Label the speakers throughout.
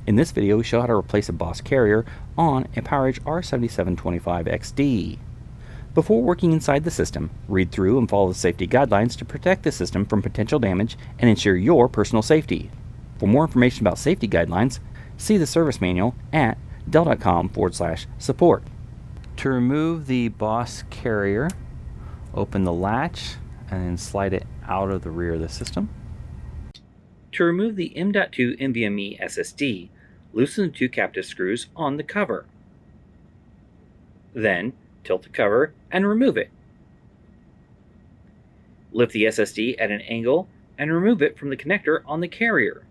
Speaker 1: In this video, we show how to replace a BOSS carrier on a PowerEdge R7725XD. Before working inside the system, read through and follow the safety guidelines to protect the system from potential damage and ensure your personal safety. For more information about safety guidelines, see the service manual at dell.com/support. To remove the BOSS carrier, open the latch and then slide it out of the rear of the system. To remove the M.2 NVMe SSD, loosen the two captive screws on the cover. Then, tilt the cover and remove it. Lift the SSD at an angle and remove it from the connector on the carrier.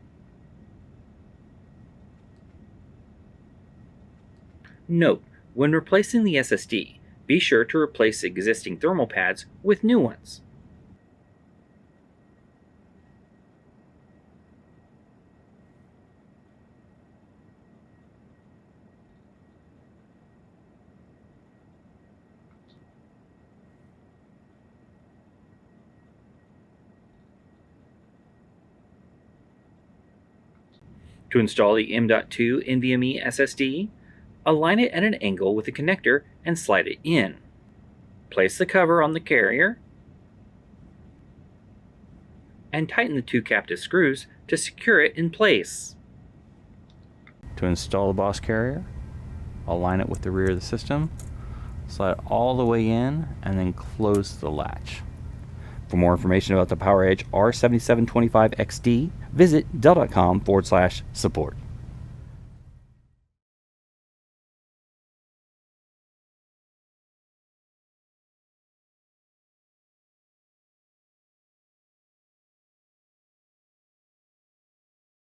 Speaker 1: Note, when replacing the SSD, be sure to replace existing thermal pads with new ones. To install the M.2 NVMe SSD, align it at an angle with the connector and slide it in. Place the cover on the carrier and tighten the two captive screws to secure it in place. To install the BOSS carrier, align it with the rear of the system, slide it all the way in, and then close the latch. For more information about the PowerEdge R7725XD, visit dell.com/support.